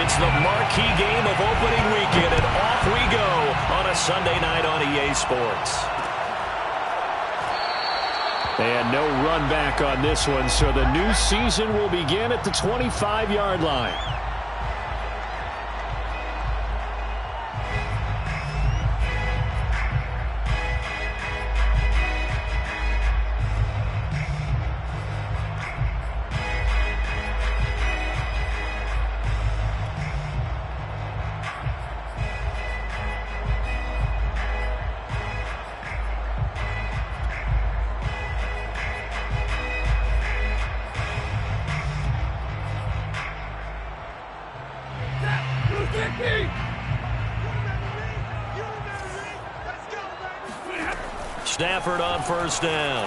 It's the marquee game of opening weekend, and off we go on a Sunday night on EA Sports. And no run back on this one, so the new season will begin at the 25-yard line. Stafford on first down.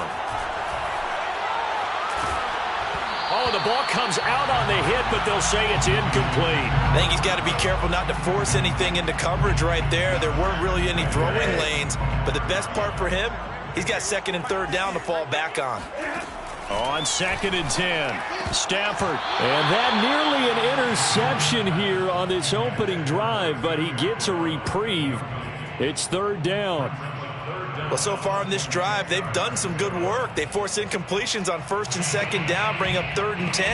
Oh, the ball comes out on the hit, but they'll say it's incomplete. I think he's got to be careful not to force anything into coverage right there. There weren't really any throwing lanes, but the best part for him, he's got second and third down to fall back on. On second and 10, Stafford. And that nearly an interception here on this opening drive, but he gets a reprieve. It's third down. Well, so far in this drive, they've done some good work. They force incompletions on first and second down, bring up third and 10.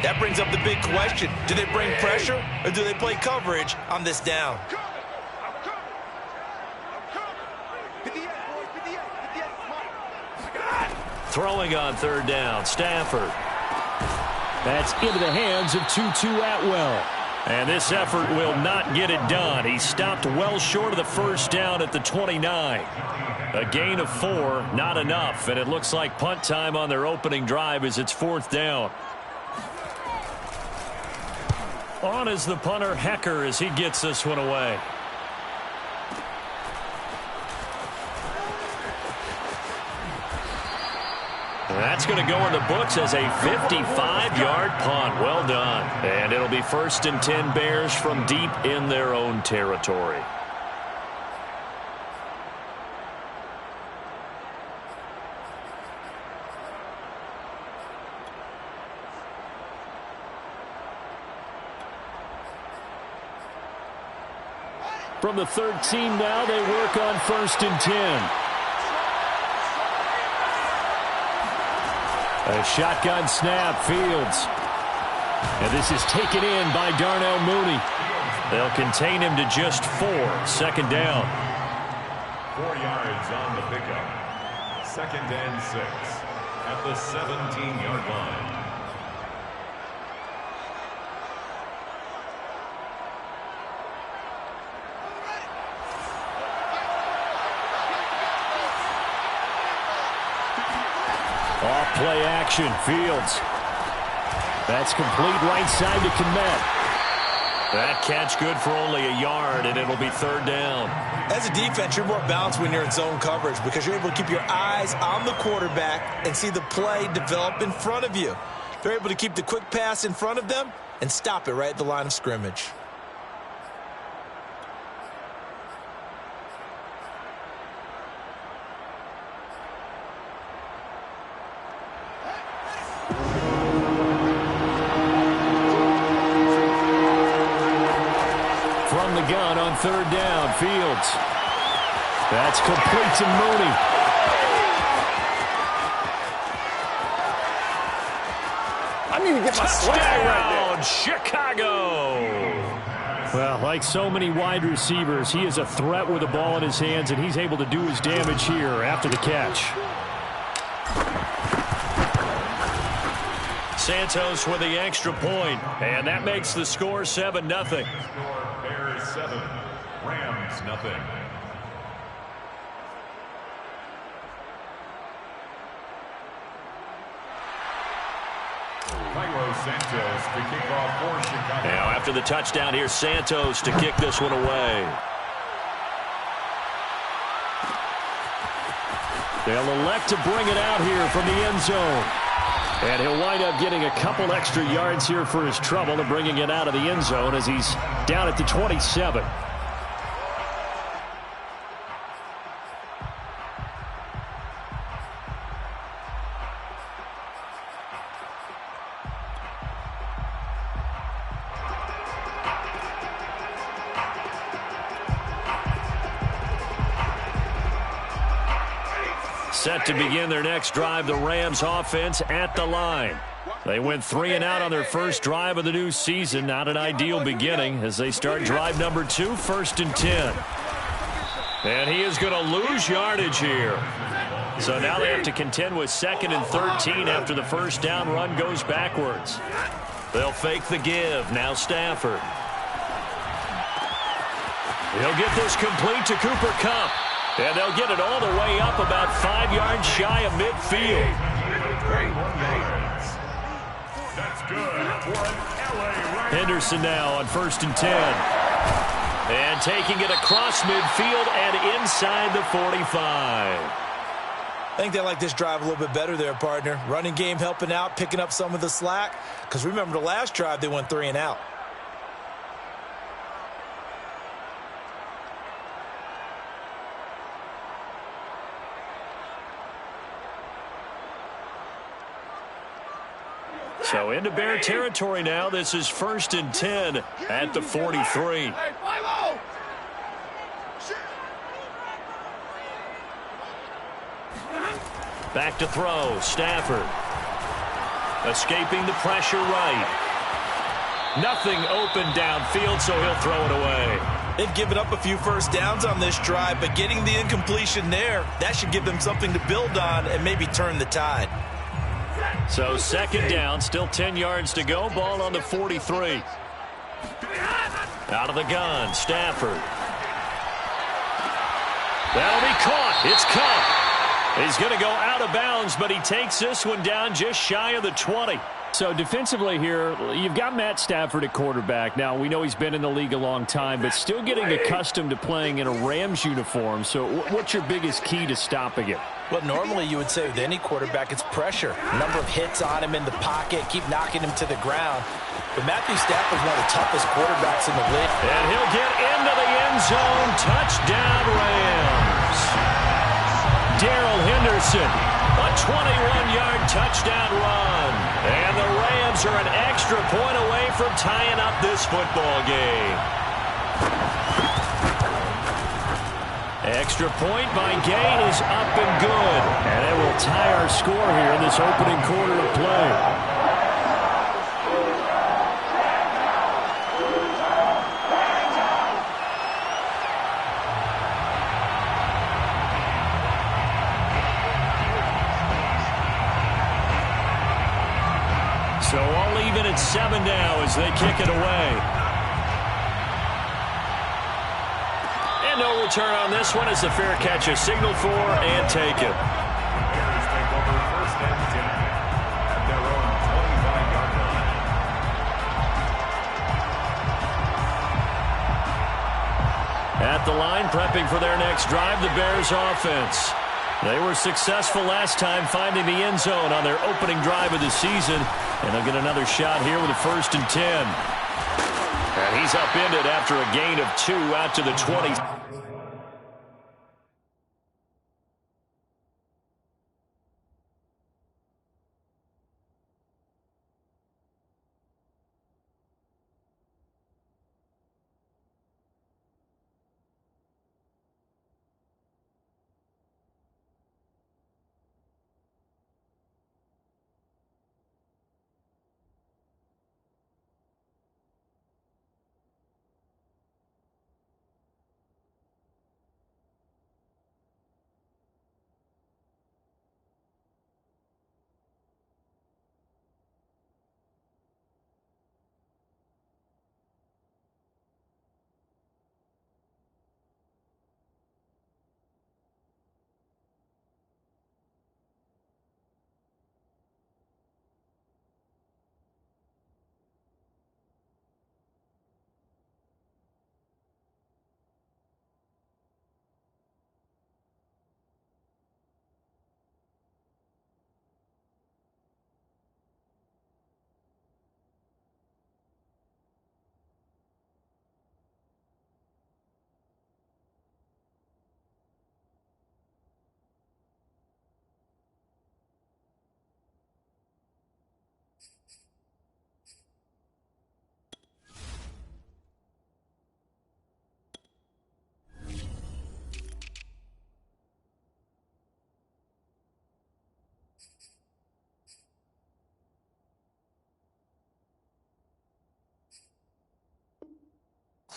That brings up the big question. Do they bring pressure or do they play coverage on this down? Throwing on third down, Stafford. That's into the hands of Tutu Atwell. And this effort will not get it done. He stopped well short of the first down at the 29. A gain of 4, not enough. And it looks like punt time on their opening drive as it's fourth down. On is the punter, Hecker, as he gets this one away. That's going to go in the books as a 55-yard punt. Well done. And it'll be first and 10 Bears from deep in their own territory. From the 13 now, they work on first and 10. A shotgun snap, Fields. And this is taken in by Darnell Mooney. They'll contain him to just 4. Second down. 4 yards on the pickup. Second and 6 at the 17-yard line. Off play action, Fields. That's complete right side to Kmet. That catch good for only a yard, and it'll be third down. As a defense, you're more balanced when you're in zone coverage because you're able to keep your eyes on the quarterback and see the play develop in front of you. They're able to keep the quick pass in front of them and stop it right at the line of scrimmage. Gun on third down, Fields. That's complete to Mooney. I need to get my swag right there. Chicago. Well, like so many wide receivers, he is a threat with the ball in his hands, and he's able to do his damage here after the catch. Santos with the extra point, and that makes the score 7-0. Bears 7, Rams nothing. Santos to kick off for Chicago. Now after the touchdown here, Santos to kick this one away. They'll elect to bring it out here from the end zone. And he'll wind up getting a couple extra yards here for his trouble and bringing it out of the end zone as he's down at the 27. Set to begin their next drive, the Rams offense at the line. They went 3 and out on their first drive of the new season. Not an ideal beginning as they start drive number 2, 1st and 10. And he is going to lose yardage here. So now they have to contend with 2nd and 13 after the first down run goes backwards. They'll fake the give. Now Stafford. He'll get this complete to Cooper Kupp. And they'll get it all the way up about 5 yards shy of midfield. That's good for an LA Rams. Henderson now on 1st and 10. And taking it across midfield and inside the 45. I think they like this drive a little bit better there, partner. Running game helping out, picking up some of the slack. Because remember the last drive, they went 3 and out. So into Bear territory now. This is 1st and 10 at the 43. Back to throw. Stafford. Escaping the pressure right. Nothing open downfield, so he'll throw it away. They've given up a few first downs on this drive, but getting the incompletion there, that should give them something to build on and maybe turn the tide. So 2nd down, still 10 yards to go. Ball on the 43. Out of the gun, Stafford. That'll be caught. It's Kupp. He's going to go out of bounds, but he takes this one down just shy of the 20. So defensively here, you've got Matt Stafford at quarterback. Now, we know he's been in the league a long time, but still getting accustomed to playing in a Rams uniform. So what's your biggest key to stopping him? Well, normally you would say with any quarterback, it's pressure. Number of hits on him in the pocket, keep knocking him to the ground. But Matthew Stafford's one of the toughest quarterbacks in the league. And he'll get into the end zone. Touchdown, Rams. Darrell Henderson, a 21-yard touchdown run. And the Rams are an extra point away from tying up this football game. Extra point by Gay is up and good. And it will tie our score here in this opening quarter of play. So all even at 7 now as they kick it away. And no return on this one as the fair catch is signaled for and taken. Bears take over 1st and 10 at their own 25-yard line. At the line, prepping for their next drive, the Bears offense. They were successful last time finding the end zone on their opening drive of the season. And they'll get another shot here with a 1st and 10. And he's upended after a gain of 2 out to the 20.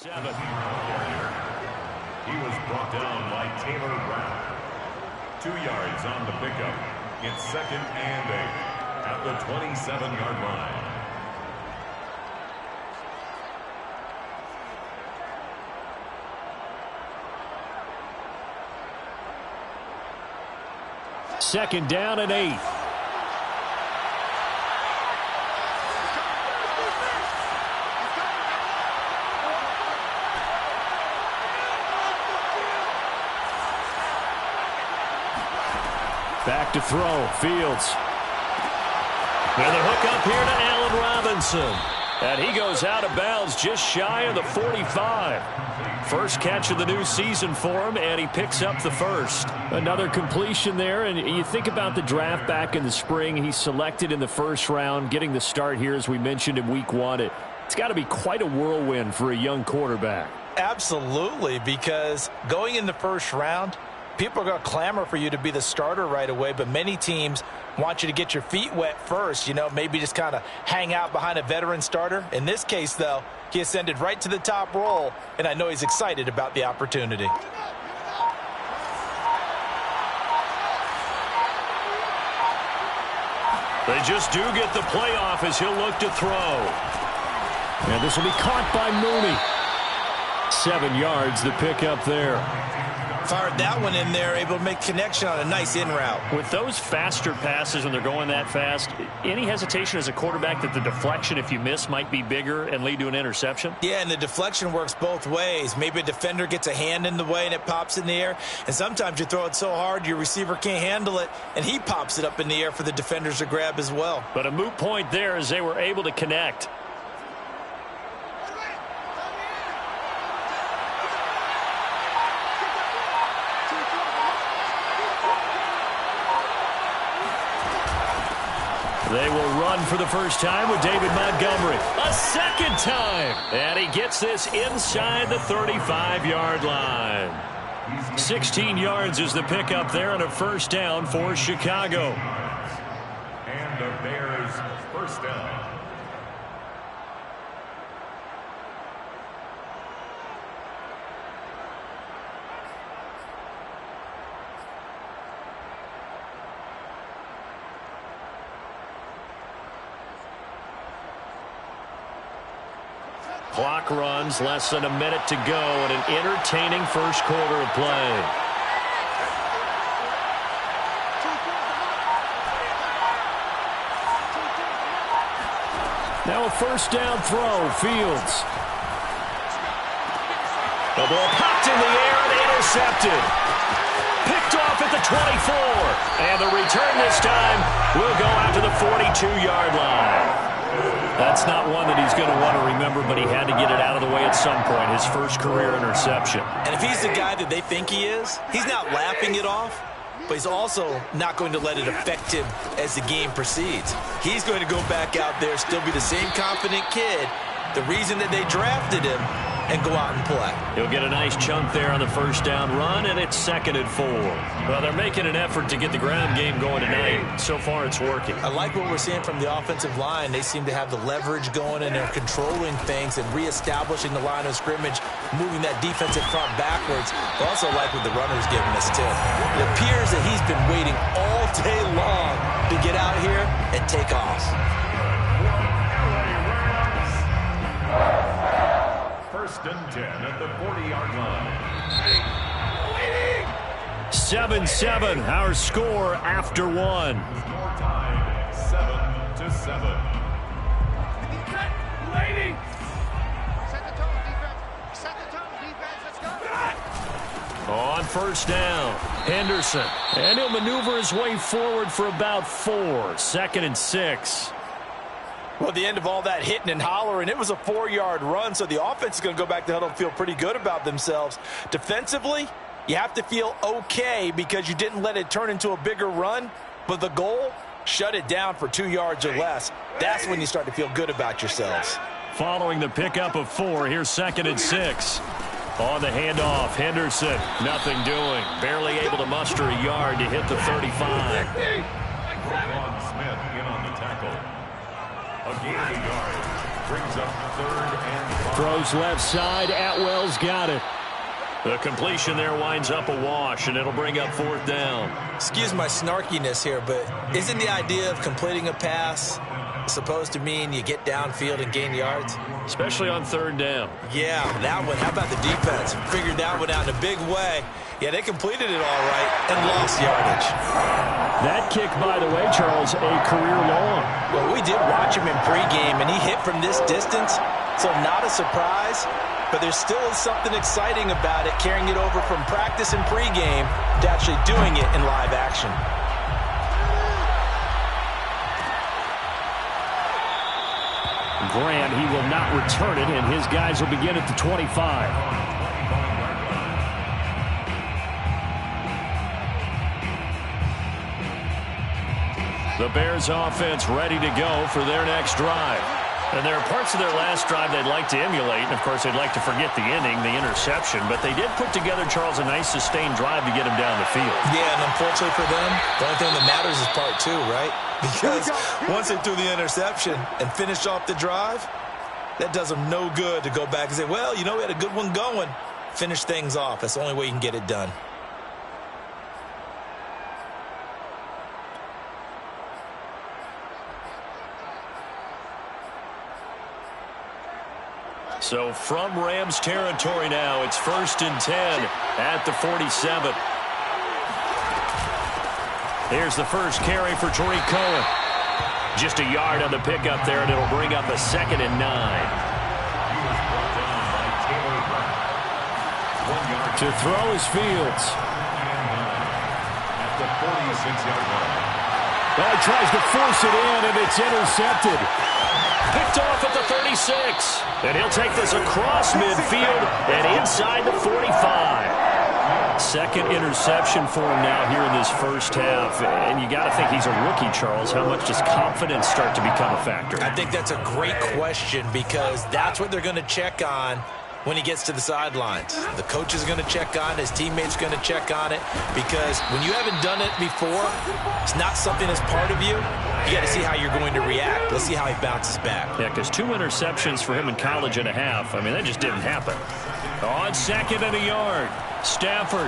7. He was brought down by Taylor Brown. 2 yards on the pickup. It's 2nd and 8 at the 27-yard line. Second down and 8. Back to throw. Fields. And the hook up here to Allen Robinson. And he goes out of bounds just shy of the 45. First catch of the new season for him, and he picks up the first. Another completion there, and you think about the draft back in the spring. He's selected in the first round, getting the start here, as we mentioned in week 1. It's got to be quite a whirlwind for a young quarterback. Absolutely, because going in the first round, people are going to clamor for you to be the starter right away, but many teams want you to get your feet wet first, maybe just kind of hang out behind a veteran starter. In this case, though, he ascended right to the top role, and I know he's excited about the opportunity. They just do get the playoff as he'll look to throw. And this will be caught by Mooney. 7 yards, the pickup there. Fired that one in there, able to make connection on a nice in route. With those faster passes when they're going that fast, any hesitation as a quarterback that the deflection, if you miss, might be bigger and lead to an interception? Yeah, and the deflection works both ways. Maybe a defender gets a hand in the way and it pops in the air. And sometimes you throw it so hard your receiver can't handle it, and he pops it up in the air for the defenders to grab as well. But a moot point there as they were able to connect. They will run for the first time with David Montgomery. A second time. And he gets this inside the 35-yard line. 16 yards is the pickup there on a first down for Chicago. And the Bears first down. Clock runs, less than a minute to go, and an entertaining first quarter of play. Now a first down throw, Fields. The ball popped in the air and intercepted. Picked off at the 24. And the return this time will go out to the 42-yard line. That's not one that he's going to want to remember, but he had to get it out of the way at some point, his first career interception. And if he's the guy that they think he is, he's not laughing it off, but he's also not going to let it affect him as the game proceeds. He's going to go back out there, still be the same confident kid, the reason that they drafted him, and go out and play. He'll get a nice chunk there on the first down run, and it's 2nd and 4. Well, they're making an effort to get the ground game going tonight. So far, it's working. I like what we're seeing from the offensive line. They seem to have the leverage going, and they're controlling things and reestablishing the line of scrimmage, moving that defensive front backwards. I also like what the runner's giving us, too. It appears that he's been waiting all day long to get out here and take off. First and 10 at the 40-yard line. 7-7, our score after one. Score tied 7-7. Lady! Set the tone, defense. Set the tone, defense. Let's go. On first down, Henderson. And he'll maneuver his way forward for about 4. 2nd and 6. Well, at the end of all that hitting and hollering, it was a 4-yard run, so the offense is going to go back to huddle and feel pretty good about themselves. Defensively, you have to feel okay because you didn't let it turn into a bigger run, but the goal, shut it down for 2 yards or less. That's when you start to feel good about yourselves. Following the pickup of 4, here's 2nd and 6. On the handoff, Henderson, nothing doing. Barely able to muster a yard to hit the 35. Smith in on the tackle. A gain of a yard. brings up 3rd and 5. Throws left side. Atwell's got it. The completion there winds up a wash, and it'll bring up 4th down. Excuse my snarkiness here, but isn't the idea of completing a pass supposed to mean you get downfield and gain yards? Especially on 3rd down. Yeah, that one. How about the defense? Figured that one out in a big way. Yeah, they completed it all right and lost yardage. That kick, by the way, Charles, a career long. Well, we did watch him in pregame, and he hit from this distance, so not a surprise. But there still is something exciting about it, carrying it over from practice and pregame to actually doing it in live action. Grant, he will not return it, and his guys will begin at the 25. The Bears offense ready to go for their next drive. And there are parts of their last drive they'd like to emulate, and of course they'd like to forget the inning, the interception, but they did put together, Charles, a nice sustained drive to get him down the field. Yeah, and unfortunately for them, the only thing that matters is part 2, right? Because once they threw the interception and finished off the drive, that does them no good to go back and say, well, you know, we had a good one going. Finish things off. That's the only way you can get it done. So from Rams territory now, it's 1st and 10 at the 47. Here's the first carry for Tariq Cohen. Just a yard on the pickup there, and it'll bring up a 2nd and 9. To throw is Fields. At the 46-yard line. Well, he tries to force it in, and it's intercepted. Picked off at the 36. And he'll take this across midfield and inside the 45. Second interception for him now here in this first half. And you got to think he's a rookie, Charles. How much does confidence start to become a factor? I think that's a great question because that's what they're going to check on when he gets to the sidelines. The coach is going to check on it. His teammates are going to check on it because when you haven't done it before, it's not something that's part of you. You got to see how you're going to react. Let's see how he bounces back. Yeah, because 2 interceptions for him in college and a half. I mean, that just didn't happen. On 2nd and a yard, Stafford.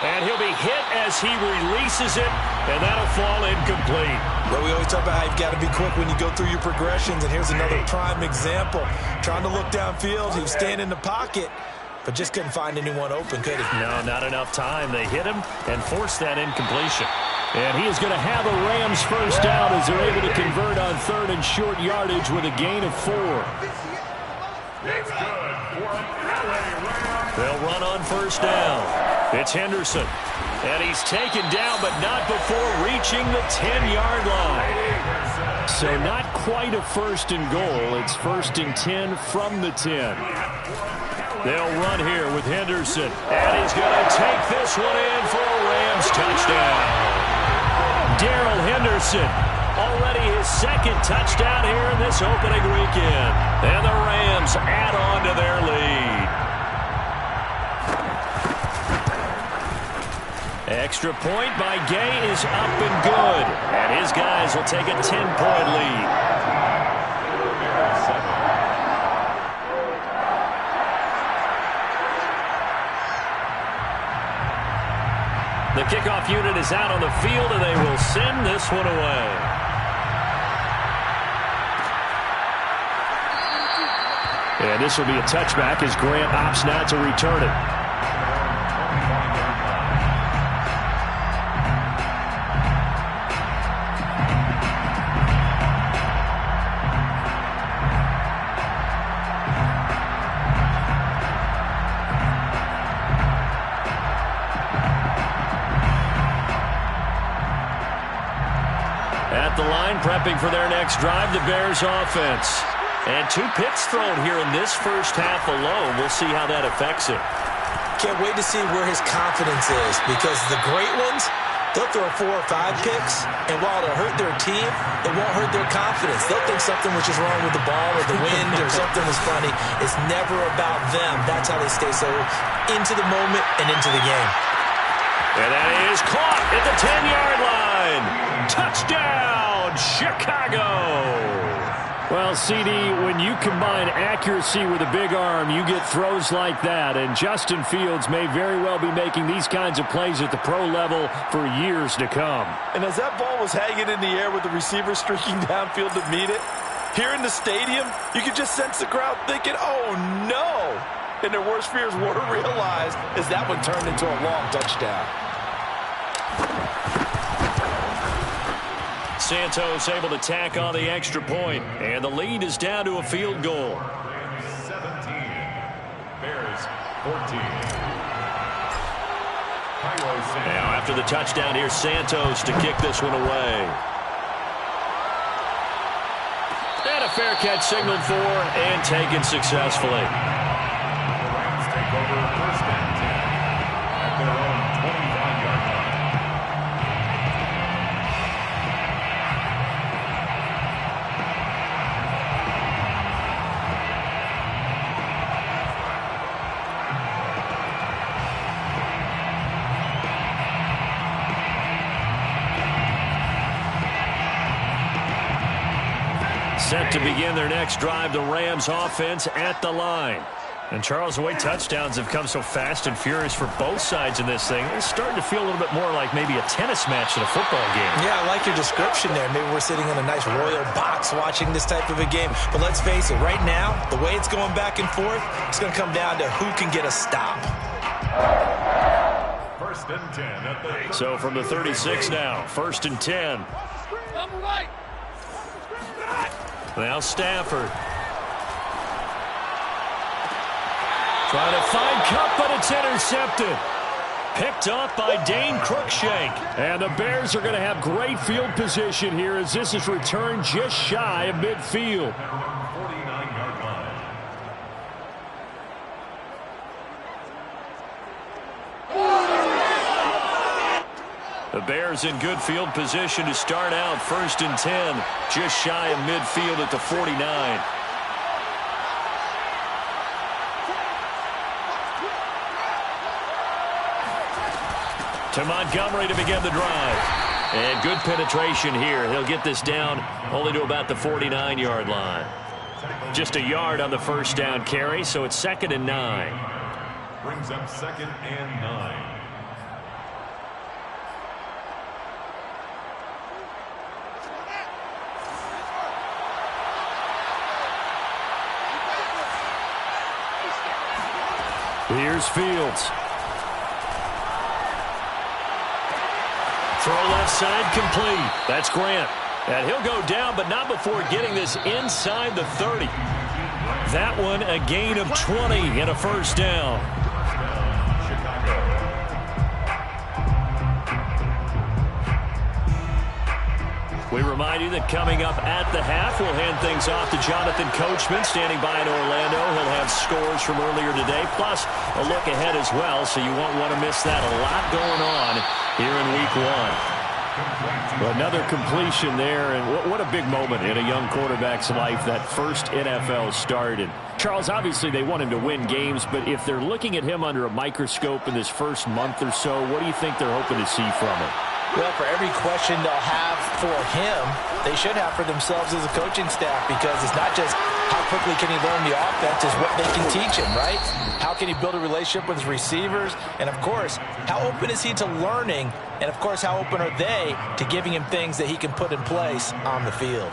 And he'll be hit as he releases it, and that'll fall incomplete. Well, we always talk about how you've got to be quick when you go through your progressions, and here's another prime example. Trying to look downfield, he was staying in the pocket, but just couldn't find anyone open, could he? No, not enough time. They hit him and forced that incompletion. And he is going to have a Rams first down as they're able to convert on 3rd and short yardage with a gain of 4. It's good for an LA Rams. They'll run on 1st down. It's Henderson. And he's taken down, but not before reaching the 10-yard line. So not quite a 1st and goal. It's 1st and 10 from the 10. They'll run here with Henderson. And he's going to take this one in for a Rams touchdown. Darrell Henderson, already his 2nd touchdown here in this opening weekend. And the Rams add on to their lead. Extra point by Gay is up and good. And his guys will take a 10-point lead. The kickoff unit is out on the field, and they will send this one away. And this will be a touchback as Grant opts not to return it. At the line, prepping for their next drive, the Bears offense. And 2 picks thrown here in this first half alone. We'll see how that affects him. Can't wait to see where his confidence is because the great ones, they'll throw 4 or 5 picks, and while it'll hurt their team, it won't hurt their confidence. They'll think something was just wrong with the ball or the wind or something was funny. It's never about them. That's how they stay so into the moment and into the game. And that is caught at the 10-yard line. Touchdown, Chicago. Well, CD, when you combine accuracy with a big arm, you get throws like that. And Justin Fields may very well be making these kinds of plays at the pro level for years to come. And as that ball was hanging in the air with the receiver streaking downfield to meet it, here in the stadium, you could just sense the crowd thinking, oh, no. And their worst fears were realized as that one turned into a long touchdown. Santos able to tack on the extra point, and the lead is down to a field goal. 17. Bears 14. Now after the touchdown, here's Santos to kick this one away. And a fair catch signaled for and taken successfully. The Rams take over first and 10 at their own 25-yard line. Set to begin their next drive, the Rams offense at the line. And Charles, the way touchdowns have come so fast and furious for both sides in this thing, it's starting to feel a little bit more like maybe a tennis match than a football game. Yeah, I like your description there. Maybe we're sitting in a nice royal box watching this type of a game. But let's face it, right now, the way it's going back and forth, it's going to come down to who can get a stop. First and 10 at the... So from the 36 now, first and 10. Now Stafford. Trying to find Cup, but it's intercepted. Picked off by Dane Cruikshank. And the Bears are going to have great field position here as this is returned just shy of midfield. 49-yard line. The Bears in good field position to start out first and 10, just shy of midfield at the 49. To Montgomery to begin the drive. And good penetration here. He'll get this down only to about the 49-yard line. Just a yard on the first down carry, so it's second and 9. Brings up second and 9. Here's Fields. Throw left side complete. That's Grant. And he'll go down, but not before getting this inside the 30. That one a gain of 20 and a first down. We remind you that coming up at the half, we'll hand things off to Jonathan Coachman, standing by in Orlando. He'll have scores from earlier today, plus a look ahead as well, so you won't want to miss that. A lot going on here in Week 1. Another completion there, and what a big moment in a young quarterback's life, that first NFL start. And Charles, obviously they want him to win games, but if they're looking at him under a microscope in this first month or so, what do you think they're hoping to see from him? Well, for every question they'll have for him, they should have for themselves as a coaching staff, because it's not just how quickly can he learn the offense, it's what they can teach him, right? How can he build a relationship with his receivers? And, of course, how open is he to learning? And, of course, how open are they to giving him things that he can put in place on the field?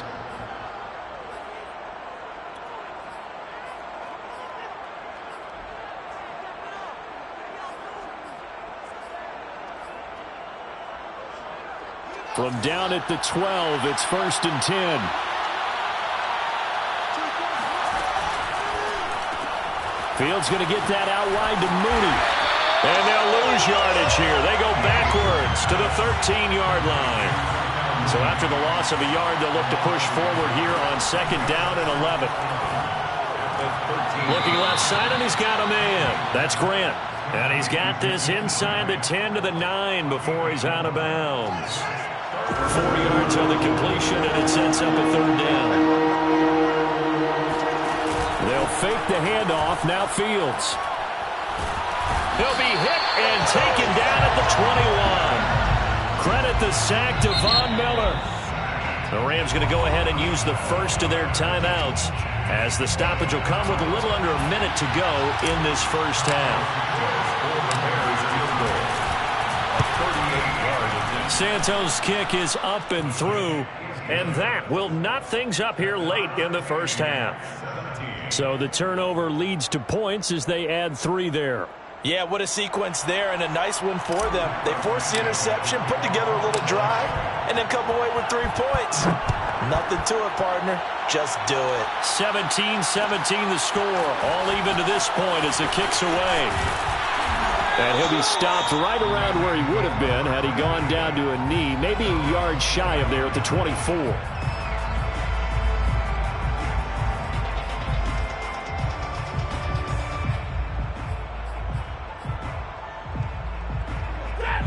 From down at the 12, it's first and 10. Fields going to get that out wide to Mooney. And they'll lose yardage here. They go backwards to the 13-yard line. So after the loss of a yard, they'll look to push forward here on second down and 11. Looking left side, and he's got a man. That's Grant. And he's got this inside the 10 to the 9 before he's out of bounds. 4 yards on the completion, and it sets up a third down. They'll fake the handoff. Now Fields. He'll be hit and taken down at the 21. Credit the sack to Von Miller. The Rams going to go ahead and use the first of their timeouts, as the stoppage will come with a little under a minute to go in this first half. Santos' kick is up and through, and that will knot things up here late in the first half. So the turnover leads to points as they add 3 there. Yeah, what a sequence there, and a nice win for them. They forced the interception, put together a little drive, and then come away with 3 points. Nothing to it, partner. Just do it. 17-17 the score. All even to this point as the kick's away. And he'll be stopped right around where he would have been had he gone down to a knee, maybe a yard shy of there at the 24.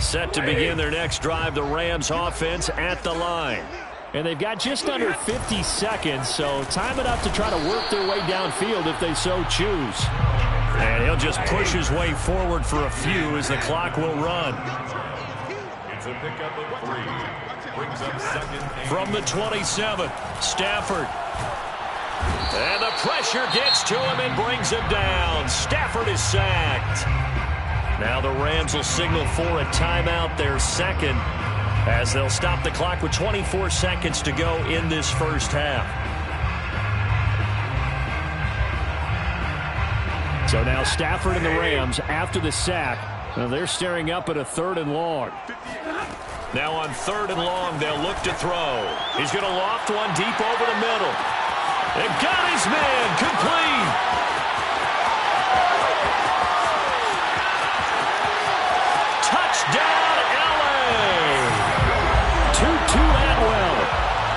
Set to begin their next drive, the Rams offense at the line. And they've got just under 50 seconds, so time enough to try to work their way downfield if they so choose. And he'll just push his way forward for a few as the clock will run. It's a pickup of 3. Brings up second. From the 27, Stafford. And the pressure gets to him and brings him down. Stafford is sacked. Now the Rams will signal for a timeout, their second, as they'll stop the clock with 24 seconds to go in this first half. So now Stafford and the Rams after the sack. Now they're staring up at a 3rd and long. Now on 3rd and long, they'll look to throw. He's going to loft one deep over the middle. And got his man complete. Touchdown, L.A. Tutu Atwell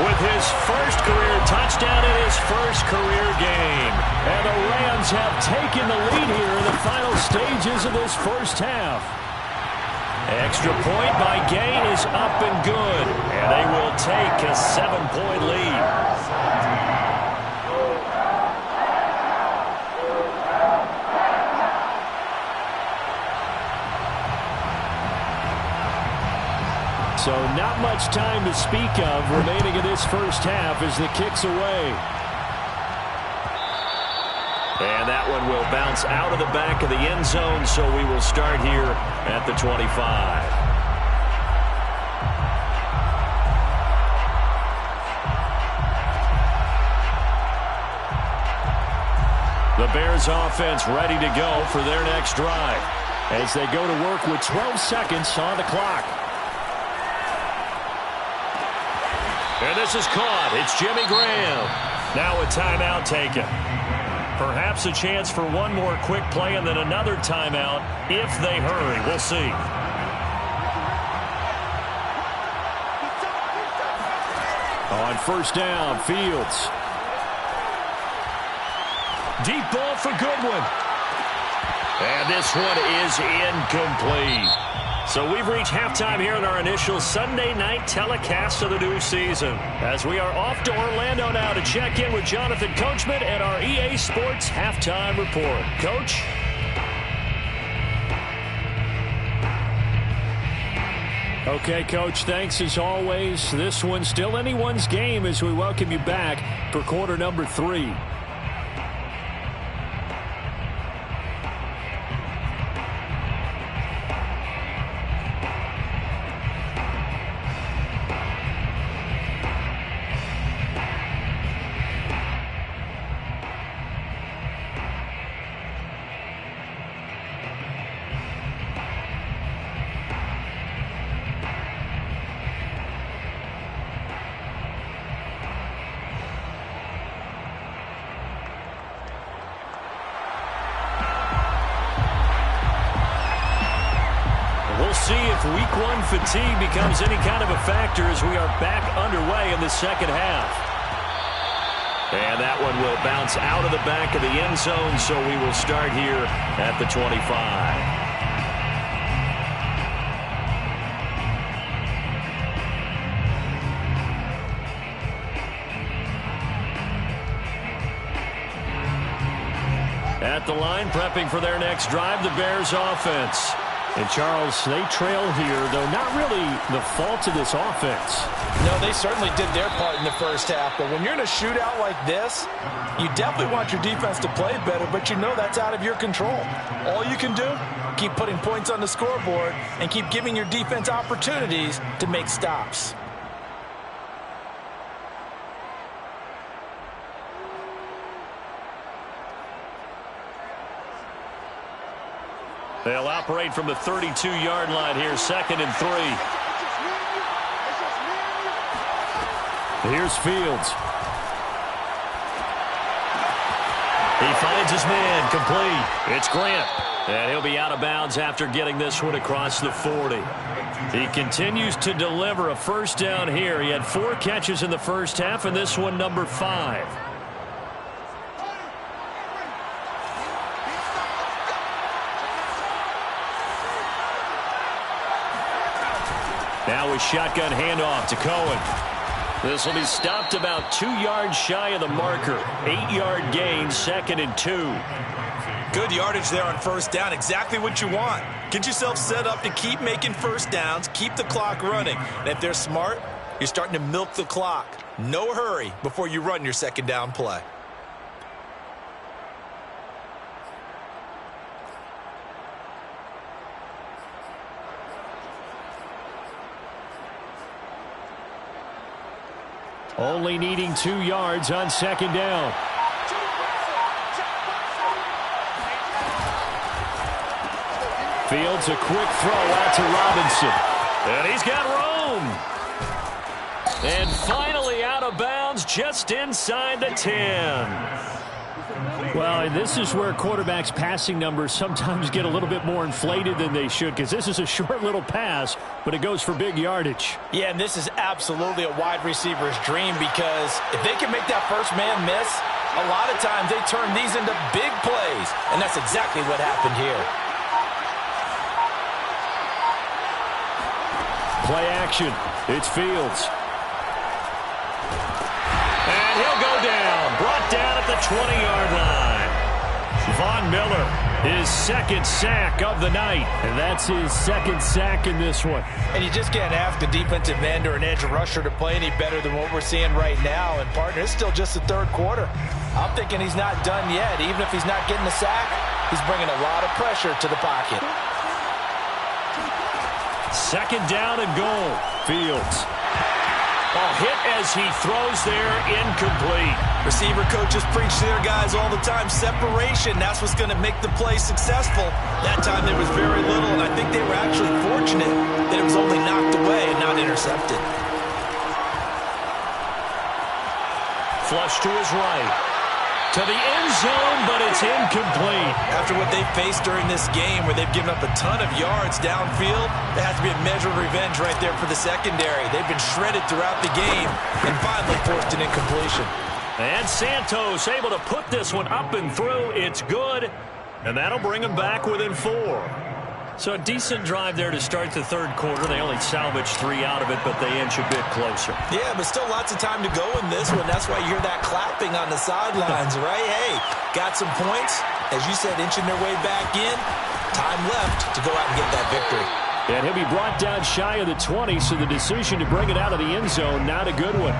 with his first career touchdown in his first career game. And the Rams have taken the lead here in the final stages of this first half. Extra point by Gay is up and good. And they will take a 7-point lead. So not much time to speak of remaining in this first half as the kick's away. And that one will bounce out of the back of the end zone, so we will start here at the 25. The Bears offense ready to go for their next drive as they go to work with 12 seconds on the clock. And this is caught. It's Jimmy Graham. Now a timeout taken. Perhaps a chance for one more quick play and then another timeout if they hurry. We'll see. On first down, Fields. Deep ball for Goodwin. And this one is incomplete. So we've reached halftime here in our initial Sunday night telecast of the new season, as we are off to Orlando now to check in with Jonathan Coachman and our EA Sports Halftime Report. Coach? Okay, Coach, thanks as always. This one's still anyone's game as we welcome you back for quarter number 3. See if week 1 fatigue becomes any kind of a factor as we are back underway in the second half. And that one will bounce out of the back of the end zone, so we will start here at the 25. At the line, prepping for their next drive, the Bears offense. And, Charles, they trail here, though not really the fault of this offense. No, they certainly did their part in the first half. But when you're in a shootout like this, you definitely want your defense to play better, but you know that's out of your control. All you can do, keep putting points on the scoreboard and keep giving your defense opportunities to make stops. They'll operate from the 32-yard line here, 2nd and 3. Here's Fields. He finds his man, complete. It's Grant. And he'll be out of bounds after getting this one across the 40. He continues to deliver a first down here. He had 4 catches in the first half, and this one number 5. Now a shotgun handoff to Cohen. This will be stopped about 2 yards shy of the marker. 8-yard gain, 2nd and 2. Good yardage there on first down. Exactly what you want. Get yourself set up to keep making first downs, keep the clock running. And if they're smart, you're starting to milk the clock. No hurry before you run your second down play. Only needing 2 yards on second down. Fields a quick throw out to Robinson. And he's got room. And finally out of bounds just inside the 10. Well, and this is where quarterbacks' passing numbers sometimes get a little bit more inflated than they should, because this is a short little pass, but it goes for big yardage. Yeah, and this is absolutely a wide receiver's dream, because if they can make that first man miss, a lot of times they turn these into big plays, and that's exactly what happened here. Play action. It's Fields. And he'll go down. Brought down at the 20-yard line. Von Miller, his 2nd sack of the night. And that's his 2nd sack in this one. And you just can't ask a defensive end or an edge rusher to play any better than what we're seeing right now. And, partner, it's still just the 3rd quarter. I'm thinking he's not done yet. Even if he's not getting a sack, he's bringing a lot of pressure to the pocket. 2nd down and goal. Fields. A hit as he throws there, incomplete. Receiver coaches preach to their guys all the time. Separation, that's what's going to make the play successful. That time there was very little, and I think they were actually fortunate that it was only knocked away and not intercepted. Flush to his right. To the end zone, but it's incomplete. After what they've faced during this game, where they've given up a ton of yards downfield, there has to be a measure of revenge right there for the secondary. They've been shredded throughout the game and finally forced an incompletion. And Santos able to put this one up and through. It's good, and that'll bring him back within 4. So a decent drive there to start the 3rd quarter. They only salvaged 3 out of it, but they inch a bit closer. Yeah, but still lots of time to go in this one. That's why you hear that clapping on the sidelines, right? Hey, got some points. As you said, inching their way back in. Time left to go out and get that victory. And he'll be brought down shy of the 20, so the decision to bring it out of the end zone, not a good one.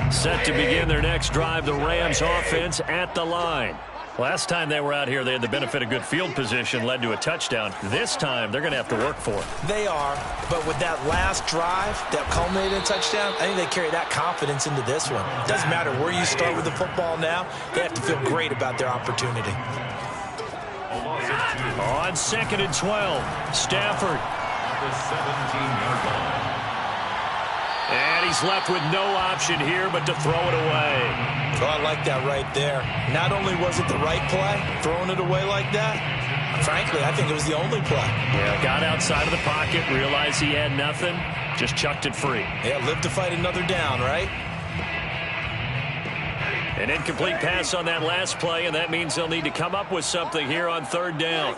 Set to begin their next drive, the Rams offense at the line. Last time they were out here, they had the benefit of good field position, led to a touchdown. This time, they're going to have to work for it. They are, but with that last drive that culminated in a touchdown, I think they carry that confidence into this one. It doesn't matter where you start with the football now. They have to feel great about their opportunity. On 2nd and 12, Stafford. The 17-yard line. And he's left with no option here but to throw it away. Oh, I like that right there. Not only was it the right play, throwing it away like that, frankly, I think it was the only play. Yeah, got outside of the pocket, realized he had nothing, just chucked it free. Yeah, live to fight another down, right? An incomplete pass on that last play, and that means they'll need to come up with something here on 3rd down.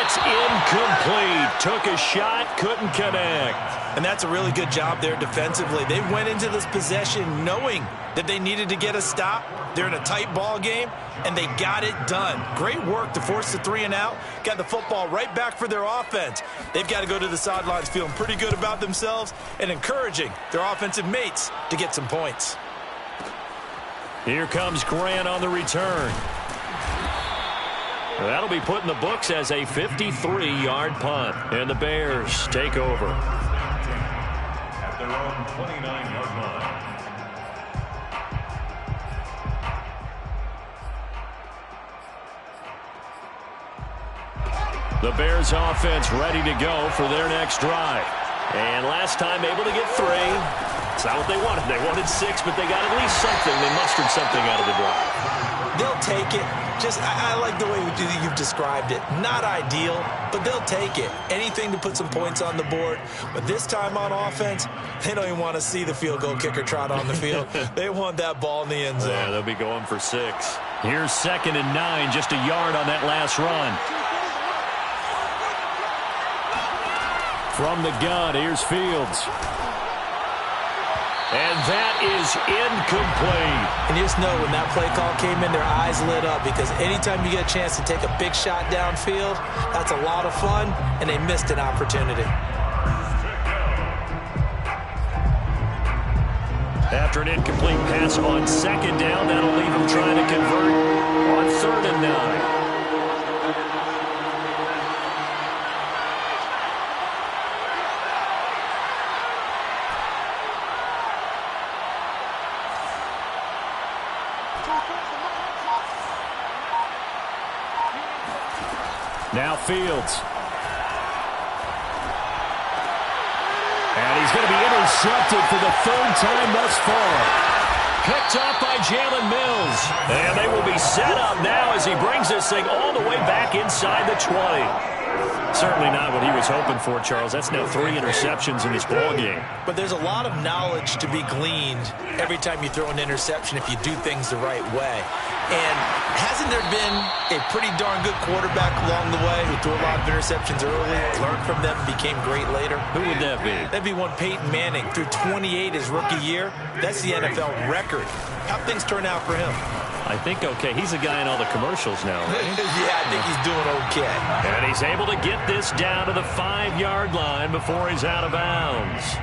That's incomplete. Took a shot, couldn't connect. And that's a really good job there defensively. They went into this possession knowing that they needed to get a stop. They're in a tight ball game, and they got it done. Great work to force the 3 and out. Got the football right back for their offense. They've got to go to the sidelines feeling pretty good about themselves and encouraging their offensive mates to get some points. Here comes Grant on the return. That'll be put in the books as a 53-yard punt. And the Bears take over. At their own 29-yard line. The Bears offense ready to go for their next drive. And last time able to get 3. It's not what they wanted. They wanted 6, but they got at least something. They mustered something out of the drive. They'll take it. I like the way you've described it. Not ideal, but they'll take it. Anything to put some points on the board. But this time on offense, they don't even want to see the field goal kicker trot on the field. They want that ball in the end zone. Yeah, they'll be going for 6. Here's 2nd and 9, just a yard on that last run. From the gun, here's Fields. And that is incomplete. And you just know when that play call came in, their eyes lit up because anytime you get a chance to take a big shot downfield, that's a lot of fun, and they missed an opportunity. After an incomplete pass on 2nd down, that'll leave them trying to convert on 3rd and 9. Now Fields. And he's going to be intercepted for the 3rd time thus far. Picked up by Jalen Mills. And they will be set up now as he brings this thing all the way back inside the 20. Certainly not what he was hoping for, Charles. That's now 3 interceptions in this ballgame. But there's a lot of knowledge to be gleaned every time you throw an interception if you do things the right way. And hasn't there been a pretty darn good quarterback along the way who threw a lot of interceptions early, learned from them, became great later? Who would that be? That'd be one Peyton Manning. Threw 28 his rookie year. That's the NFL record. How'd things turn out for him? I think okay. He's a guy in all the commercials now, right? Yeah, I think he's doing okay. And he's able to get this down to the 5-yard line before he's out of bounds.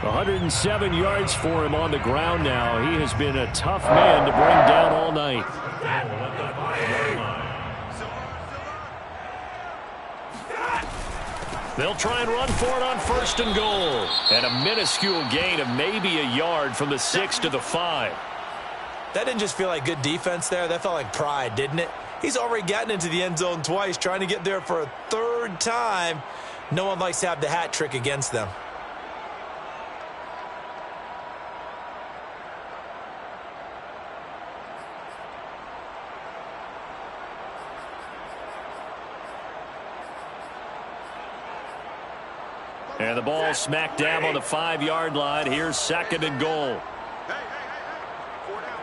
107 yards for him on the ground now. He has been a tough man to bring down all night. They'll try and run for it on 1st and goal. And a minuscule gain of maybe a yard from the 6 to the 5. That didn't just feel like good defense there. That felt like pride, didn't it? He's already gotten into the end zone twice, trying to get there for a 3rd time. No one likes to have the hat trick against them. And the ball smack dab on the 5-yard line. Here's 2nd and goal. Hey. 4 down.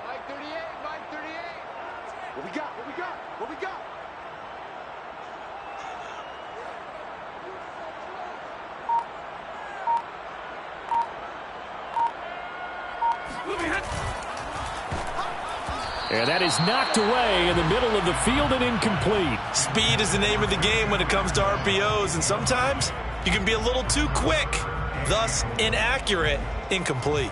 Mike 38. What we got? And that is knocked away in the middle of the field and incomplete. Speed is the name of the game when it comes to RPOs, and sometimes you can be a little too quick, thus inaccurate, incomplete.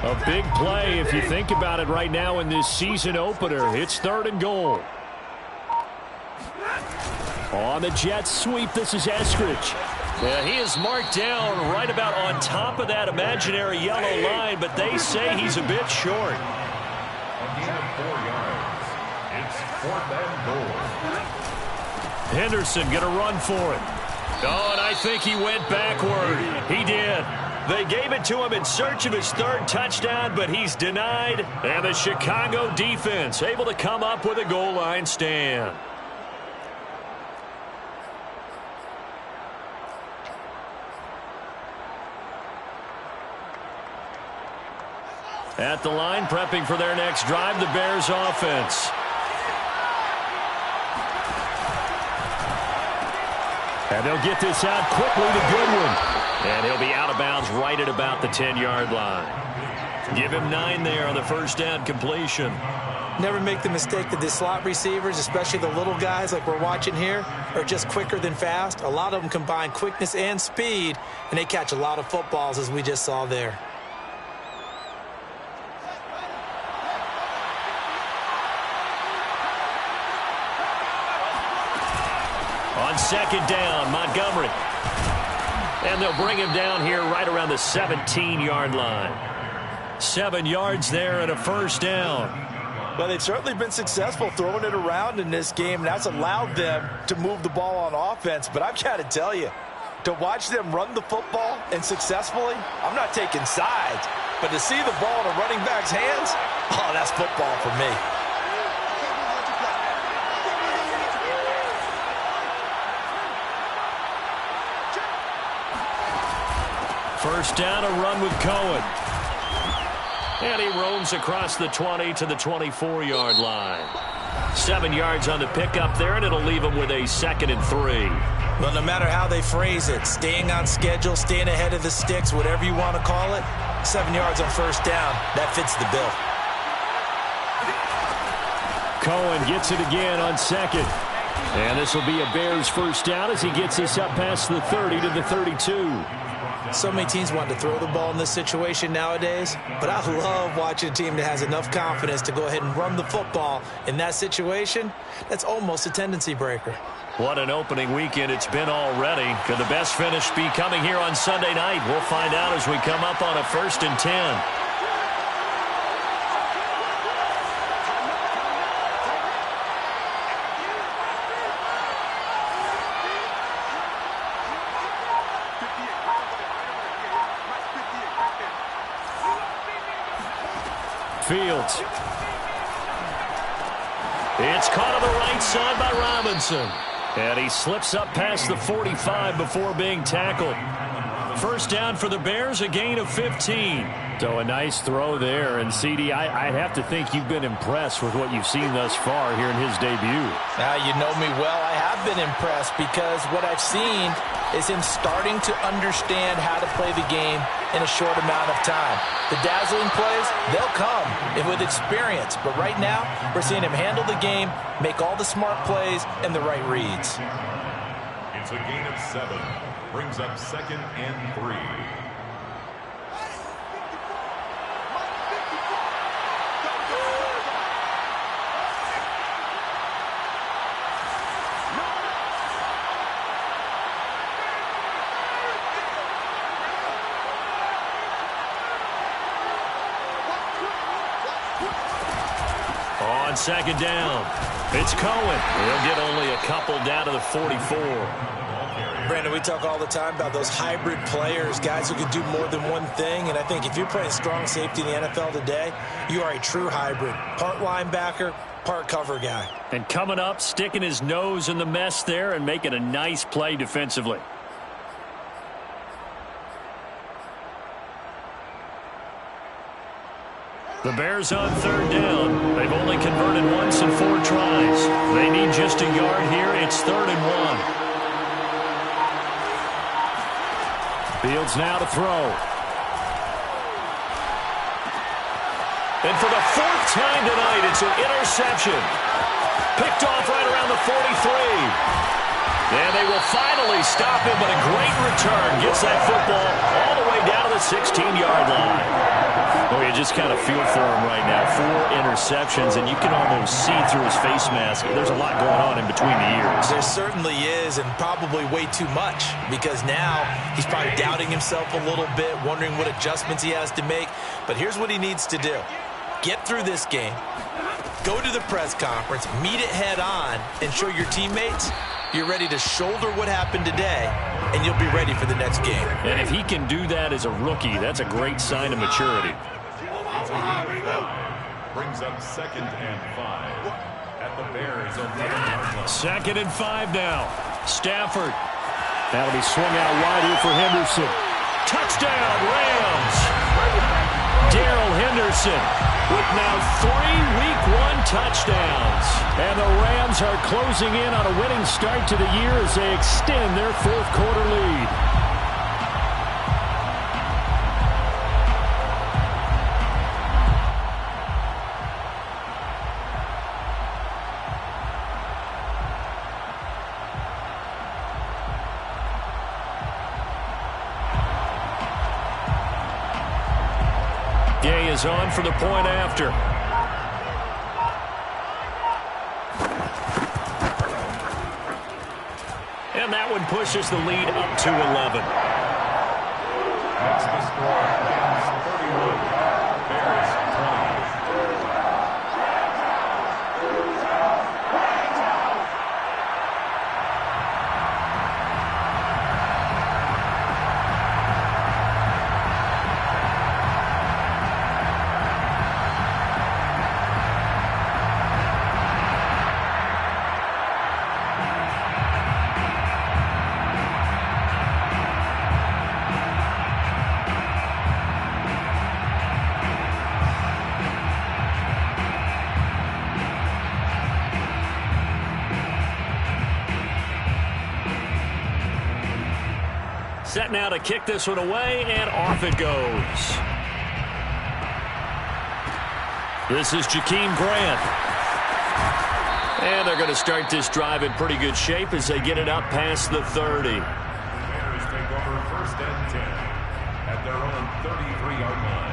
A big play if you think about it right now in this season opener. It's 3rd and goal. On the jet sweep, this is Eskridge. Yeah, he is marked down right about on top of that imaginary yellow line, but they say he's a bit short. A gain of 4 yards. It's 4th and goal. Henderson going to run for it. Oh, and I think he went backward. He did. They gave it to him in search of his third touchdown, but he's denied. And the Chicago defense able to come up with a goal line stand. At the line, prepping for their next drive, the Bears offense. And they'll get this out quickly to Goodwin. And he'll be out of bounds right at about the 10-yard line. Give him 9 there on the first down completion. Never make the mistake that the slot receivers, especially the little guys like we're watching here, are just quicker than fast. A lot of them combine quickness and speed, and they catch a lot of footballs, as we just saw there. On second down, Montgomery. And they'll bring him down here right around the 17-yard line. 7 yards there and a first down. Well, they've certainly been successful throwing it around in this game, and that's allowed them to move the ball on offense. But I've got to tell you, to watch them run the football and successfully, I'm not taking sides, but to see the ball in a running back's hands, oh, that's football for me. First down, a run with Cohen. And he roams across the 20 to the 24-yard line. 7 yards on the pickup there, and it'll leave him with a 2nd and 3. Well, no matter how they phrase it, staying on schedule, staying ahead of the sticks, whatever you want to call it, 7 yards on first down, that fits the bill. Cohen gets it again on second. And this will be a Bears first down as he gets this up past the 30 to the 32. So many teams want to throw the ball in this situation nowadays, but I love watching a team that has enough confidence to go ahead and run the football in that situation. That's almost a tendency breaker. What an opening weekend it's been already. Could the best finish be coming here on Sunday night? We'll find out as we come up on a 1st and 10. Fields. It's caught on the right side by Robinson. And he slips up past the 45 before being tackled. First down for the Bears, a gain of 15. So a nice throw there. And, CD, I'd have to think you've been impressed with what you've seen thus far here in his debut. Now, you know me well. I have been impressed because what I've seen is him starting to understand how to play the game in a short amount of time. The dazzling plays, they'll come with experience. But right now, we're seeing him handle the game, make all the smart plays, and the right reads. It's a gain of 7. Brings up 2nd and 3. On second down, it's Cohen. He'll get only a couple down to the 44. Brandon, we talk all the time about those hybrid players, guys who can do more than one thing. And I think if you're playing strong safety in the NFL today, you are a true hybrid. Part linebacker, part cover guy. And coming up, sticking his nose in the mess there and making a nice play defensively. The Bears on third down. They've only converted once in 4 tries. They need just a yard here. It's 3rd and 1. Fields now to throw. And for the 4th time tonight, it's an interception. Picked off right around the 43. And they will finally stop him, but a great return gets that football all the way down to the 16-yard line. Oh, you just kind of feel for him right now. 4 interceptions, and you can almost see through his face mask. There's a lot going on in between the ears. There certainly is, and probably way too much, because now he's probably doubting himself a little bit, wondering what adjustments he has to make. But here's what he needs to do. Get through this game, go to the press conference, meet it head on, and show your teammates you're ready to shoulder what happened today and you'll be ready for the next game. And if he can do that as a rookie, that's a great sign of maturity. Brings up 2nd and 5 at the Bears' 11-yard line. 2nd and 5 now. Stafford. That'll be swung out wide here for Henderson. Touchdown, Rams. Darrell Henderson with now 3 Week 1 touchdowns. And the Rams are closing in on a winning start to the year as they extend their 4th quarter lead. Gay is on for the point after. And that one pushes the lead up to 11. That's the score. Rams 31, Bears 20. Set now to kick this one away, and off it goes. This is Jakeem Grant. And they're going to start this drive in pretty good shape as they get it up past the 30. Bears take over 1st and 10 at their own 33-yard line.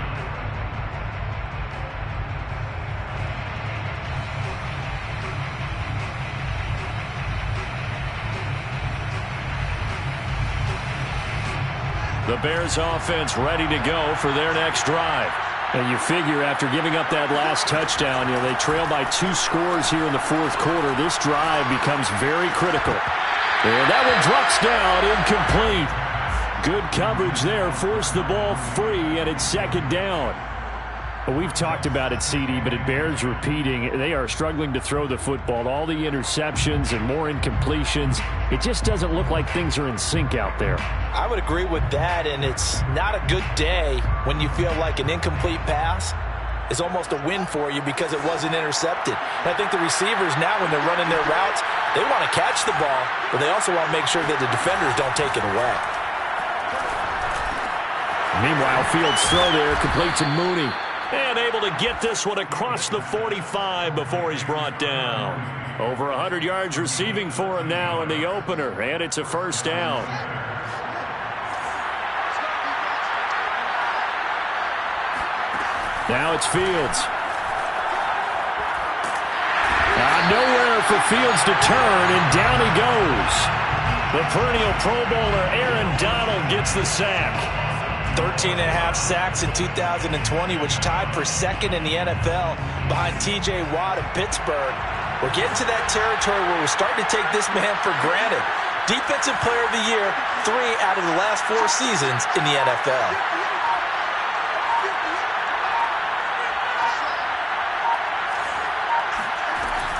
The Bears offense ready to go for their next drive. And you figure after giving up that last touchdown, they trail by 2 scores here in the 4th quarter. This drive becomes very critical. And that one drops down, incomplete. Good coverage there, forced the ball free, and it's 2nd down. Well, we've talked about it, CD, but it bears repeating. They are struggling to throw the football. All the interceptions and more incompletions. It just doesn't look like things are in sync out there. I would agree with that, and it's not a good day when you feel like an incomplete pass is almost a win for you because it wasn't intercepted. And I think the receivers now, when they're running their routes, they want to catch the ball, but they also want to make sure that the defenders don't take it away. Meanwhile, Fields' throw there complete to Mooney. And able to get this one across the 45 before he's brought down. Over 100 yards receiving for him now in the opener, and it's a 1st down. Now it's Fields. Nowhere for Fields to turn, and down he goes. The perennial Pro Bowler Aaron Donald gets the sack. 13.5 sacks in 2020, which tied for 2nd in the NFL behind T.J. Watt of Pittsburgh. We're getting to that territory where we're starting to take this man for granted. Defensive Player of the Year, 3 out of the last 4 seasons in the NFL.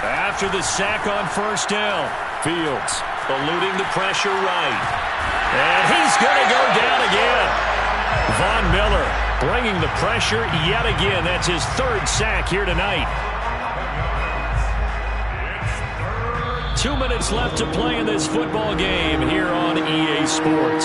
After the sack on 1st down, Fields eluding the pressure right. And he's going to go down again. Von Miller bringing the pressure yet again. That's his 3rd sack here tonight. 2 minutes left to play in this football game here on EA Sports.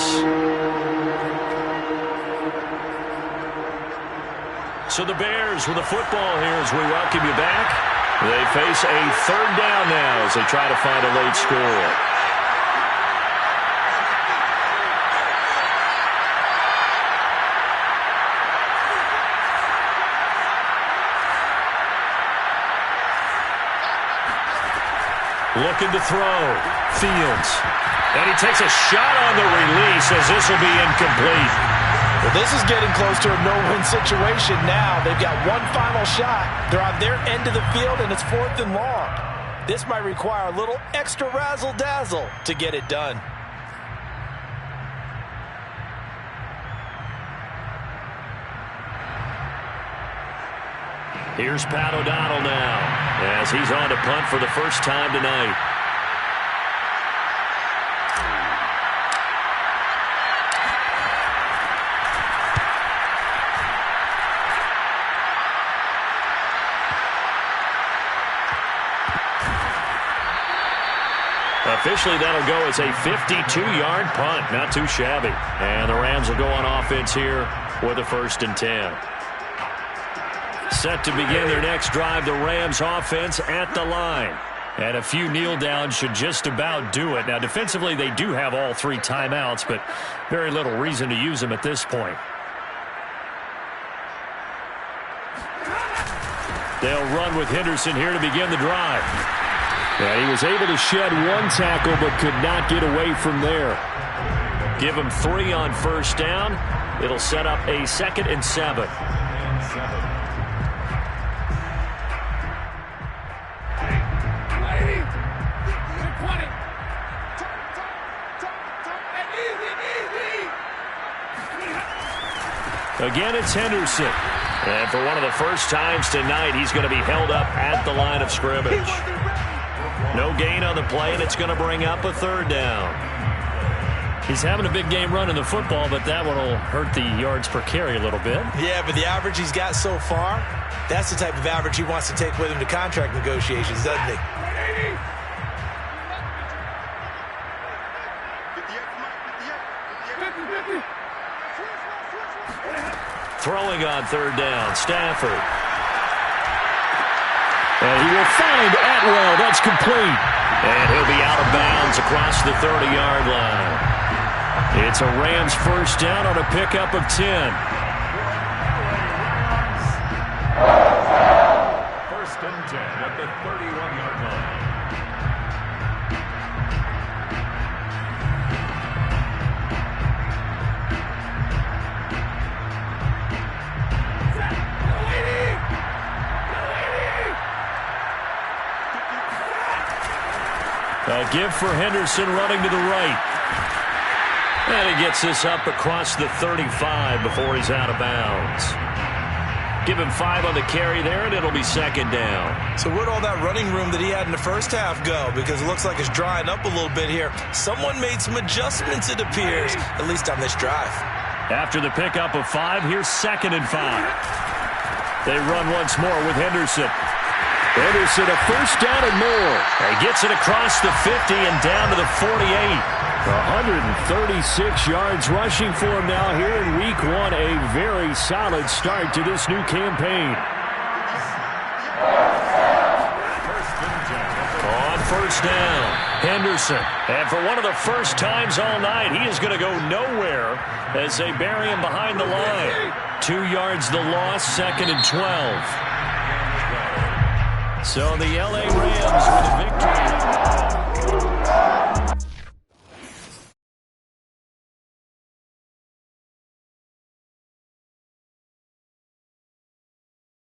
So the Bears with the football here as we welcome you back. They face a 3rd down now as they try to find a late score. Looking to throw. Fields. And he takes a shot on the release as this will be incomplete. Well, this is getting close to a no-win situation now. They've got one final shot. They're on their end of the field, and it's 4th and long. This might require a little extra razzle-dazzle to get it done. Here's Pat O'Donnell now as he's on to punt for the first time tonight. Officially, that'll go as a 52-yard punt. Not too shabby. And the Rams will go on offense here with a 1st and 10. Set to begin their next drive, the Rams offense at the line. And a few kneel downs should just about do it. Now, defensively, they do have all 3 timeouts, but very little reason to use them at this point. They'll run with Henderson here to begin the drive. And he was able to shed 1 tackle but could not get away from there. Give him 3 on 1st down. It'll set up a 2nd and 7. Again, it's Henderson. And for one of the first times tonight, he's going to be held up at the line of scrimmage. No gain on the play, and it's going to bring up a 3rd down. He's having a big game running the football, but that one will hurt the yards per carry a little bit. Yeah, but the average he's got so far, that's the type of average he wants to take with him to contract negotiations, doesn't he? Throwing on 3rd down, Stafford. And he will find Atwell. That's complete. And he'll be out of bounds across the 30-yard line. It's a Rams 1st down on a pickup of 10. 1st and 10 at the 31-yard line. A give for Henderson running to the right. And he gets this up across the 35 before he's out of bounds. Give him 5 on the carry there, and it'll be 2nd down. So where'd all that running room that he had in the first half go? Because it looks like it's drying up a little bit here. Someone made some adjustments, it appears, at least on this drive. After the pickup of 5, here's 2nd and 5. They run once more with Henderson. Henderson, a 1st down and more. He gets it across the 50 and down to the 48. 136 yards rushing for him now here in week 1. A very solid start to this new campaign. On 1st down, Henderson. And for one of the first times all night, he is going to go nowhere as they bury him behind the line. 2 yards the loss, 2nd and 12. So the L.A. Rams with a victory.